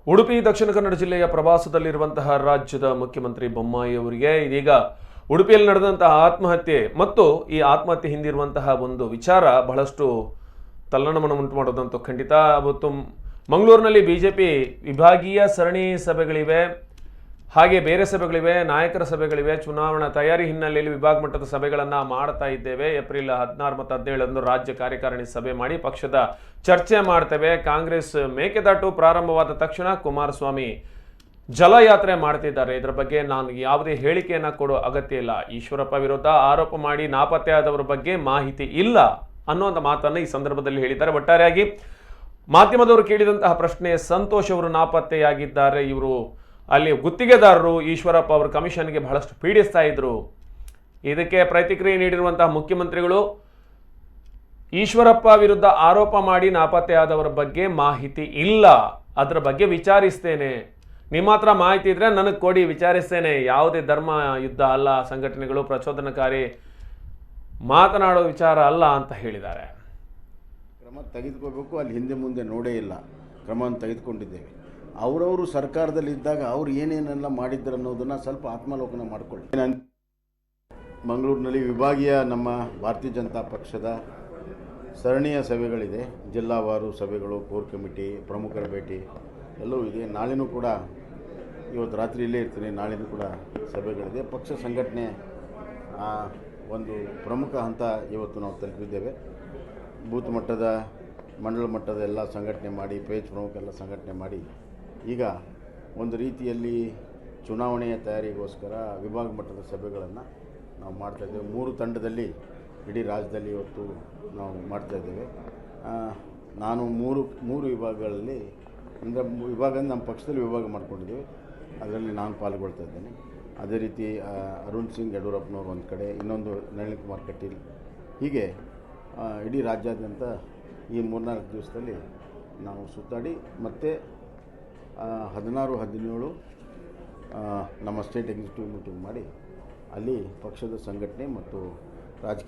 ಉಡುಪಿ ದಕ್ಷಿಣ ಕನ್ನಡ ಜಿಲ್ಲೆಯ ಪ್ರವಾಸದಲ್ಲಿರುವಂತಹ ರಾಜ್ಯದ ಮುಖ್ಯಮಂತ್ರಿ ಬೊಮ್ಮಾಯಿ ಅವರಿಗೆ ಇದೀಗ ಉಡುಪಿಯಲ್ಲಿ ನಡೆದಂತಹ ಆತ್ಮಹತ್ಯೆ ಮತ್ತು ಈ ಆತ್ಮಹತ್ಯೆ ಹಿಂದಿರುವಂತಹ ಒಂದು ವಿಚಾರ ಬಹಳಷ್ಟು ತಲ್ಲಣವನ್ನು ಉಂಟು ಮಾಡೋದಂತೂ ಖಂಡಿತ. ಅವತ್ತು ಮಂಗಳೂರಿನಲ್ಲಿ ಬಿಜೆಪಿ ವಿಭಾಗೀಯ ಸರಣಿ ಸಭೆಗಳಿವೆ, ಹಾಗೆ ಬೇರೆ ಸಭೆಗಳಿವೆ, ನಾಯಕರ ಸಭೆಗಳಿವೆ. ಚುನಾವಣಾ ತಯಾರಿ ಹಿನ್ನೆಲೆಯಲ್ಲಿ ವಿಭಾಗ ಮಟ್ಟದ ಸಭೆಗಳನ್ನು ಮಾಡ್ತಾ ಇದ್ದೇವೆ. ಏಪ್ರಿಲ್ 16 ಮತ್ತು 17 ರಾಜ್ಯ ಕಾರ್ಯಕಾರಿಣಿ ಸಭೆ ಮಾಡಿ ಪಕ್ಷದ ಚರ್ಚೆ ಮಾಡ್ತೇವೆ. ಕಾಂಗ್ರೆಸ್ ಮೇಕೆದಾಟು ಪ್ರಾರಂಭವಾದ ತಕ್ಷಣ ಕುಮಾರಸ್ವಾಮಿ ಜಲಯಾತ್ರೆ ಮಾಡ್ತಿದ್ದಾರೆ. ಇದರ ಬಗ್ಗೆ ನಾನು ಯಾವುದೇ ಹೇಳಿಕೆಯನ್ನು ಕೊಡೋ ಅಗತ್ಯ ಇಲ್ಲ. ಈಶ್ವರಪ್ಪ ವಿರುದ್ಧ ಆರೋಪ ಮಾಡಿ ನಾಪತ್ತೆಯಾದವರ ಬಗ್ಗೆ ಮಾಹಿತಿ ಇಲ್ಲ ಅನ್ನುವಂಥ ಮಾತನ್ನು ಈ ಸಂದರ್ಭದಲ್ಲಿ ಹೇಳಿದ್ದಾರೆ. ಒಟ್ಟಾರೆಯಾಗಿ ಮಾಧ್ಯಮದವರು ಕೇಳಿದಂತಹ ಪ್ರಶ್ನೆ, ಸಂತೋಷ್ ಅವರು ನಾಪತ್ತೆಯಾಗಿದ್ದಾರೆ, ಇವರು ಅಲ್ಲಿ ಗುತ್ತಿಗೆದಾರರು, ಈಶ್ವರಪ್ಪ ಅವರು ಕಮಿಷನ್ಗೆ ಬಹಳಷ್ಟು ಪೀಡಿಸ್ತಾ ಇದ್ರು. ಇದಕ್ಕೆ ಪ್ರತಿಕ್ರಿಯೆ ನೀಡಿರುವಂತಹ ಮುಖ್ಯಮಂತ್ರಿಗಳು, ಈಶ್ವರಪ್ಪ ವಿರುದ್ಧ ಆರೋಪ ಮಾಡಿ ನಾಪತ್ತೆಯಾದವರ ಬಗ್ಗೆ ಮಾಹಿತಿ ಇಲ್ಲ, ಅದರ ಬಗ್ಗೆ ವಿಚಾರಿಸ್ತೇನೆ, ನಿಮ್ಮ ಹತ್ರ ಮಾಹಿತಿ ಇದ್ರೆ ನನಗೆ ಕೊಡಿ, ವಿಚಾರಿಸ್ತೇನೆ. ಯಾವುದೇ ಧರ್ಮ ಯುದ್ಧ ಅಲ್ಲ, ಸಂಘಟನೆಗಳು ಪ್ರಚೋದನಕಾರಿ ಮಾತನಾಡೋ ವಿಚಾರ ಅಲ್ಲ ಅಂತ ಹೇಳಿದ್ದಾರೆ. ಕ್ರಮ ತೆಗೆದುಕೋಬೇಕು, ಅಲ್ಲಿ ಹಿಂದೆ ಮುಂದೆ ನೋಡೇ ಇಲ್ಲ, ಕ್ರಮವನ್ನು ತೆಗೆದುಕೊಂಡಿದ್ದೇವೆ. ಅವರವರು ಸರ್ಕಾರದಲ್ಲಿದ್ದಾಗ ಅವ್ರು ಏನೇನೆಲ್ಲ ಮಾಡಿದ್ರು ಅನ್ನೋದನ್ನು ಸ್ವಲ್ಪ ಆತ್ಮಾವಲೋಕನ ಮಾಡಿಕೊಳ್ಳಿ. ಮಂಗಳೂರಿನಲ್ಲಿ ವಿಭಾಗೀಯ ನಮ್ಮ ಭಾರತೀಯ ಜನತಾ ಪಕ್ಷದ ಸರಣಿಯ ಸಭೆಗಳಿದೆ. ಜಿಲ್ಲಾವಾರು ಸಭೆಗಳು, ಕೋರ್ ಕಮಿಟಿ, ಪ್ರಮುಖರ ಭೇಟಿ ಎಲ್ಲವೂ ಇದೆ. ನಾಳೆನೂ ಕೂಡ, ಇವತ್ತು ರಾತ್ರಿ ಇಲ್ಲೇ ಇರ್ತೀನಿ, ನಾಳೆನೂ ಕೂಡ ಸಭೆಗಳಿದೆ. ಪಕ್ಷ ಸಂಘಟನೆ ಒಂದು ಪ್ರಮುಖ ಹಂತ ಇವತ್ತು ನಾವು ತಲುಪಿದ್ದೇವೆ. ಬೂತ್ ಮಟ್ಟದ, ಮಂಡಲ ಮಟ್ಟದ ಎಲ್ಲ ಸಂಘಟನೆ ಮಾಡಿ, ಪೇಜ್ ಪ್ರಮುಖ ಎಲ್ಲ ಸಂಘಟನೆ ಮಾಡಿ, ಈಗ ಒಂದು ರೀತಿಯಲ್ಲಿ ಚುನಾವಣೆಯ ತಯಾರಿಗೋಸ್ಕರ ವಿಭಾಗ ಮಟ್ಟದ ಸಭೆಗಳನ್ನು ನಾವು ಮಾಡ್ತಾಯಿದ್ದೇವೆ. 3 ತಂಡದಲ್ಲಿ ಇಡೀ ರಾಜ್ಯದಲ್ಲಿ ಇವತ್ತು ನಾವು ಮಾಡ್ತಾಯಿದ್ದೇವೆ. ನಾನು ಮೂರು ವಿಭಾಗಗಳಲ್ಲಿ, ಅಂದರೆ ವಿಭಾಗ ನಮ್ಮ ಪಕ್ಷದಲ್ಲಿ ವಿಭಾಗ ಮಾಡ್ಕೊಂಡಿದ್ದೇವೆ, ಅದರಲ್ಲಿ ನಾನು ಪಾಲ್ಗೊಳ್ತಾ ಇದ್ದೇನೆ. ಅದೇ ರೀತಿ ಅರುಣ್ ಸಿಂಗ್ ಯಡಿಯೂರಪ್ಪನವರು ಒಂದು ಕಡೆ, ಇನ್ನೊಂದು ನಳಿನ್ ಕುಮಾರ್ ಕಟೀಲ್, ಹೀಗೆ ಇಡೀ ರಾಜ್ಯಾದ್ಯಂತ ಈ 3-4 ದಿವಸದಲ್ಲಿ ನಾವು ಸುತ್ತಾಡಿ ಮತ್ತು 16, 17 ನಮ್ಮ ಸ್ಟೇಟ್ ಎಕ್ಸಿಕ್ಯೂಟಿವ್ ಮೀಟಿಂಗ್ ಮಾಡಿ ಅಲ್ಲಿ ಪಕ್ಷದ ಸಂಘಟನೆ ಮತ್ತು ರಾಜಕೀಯ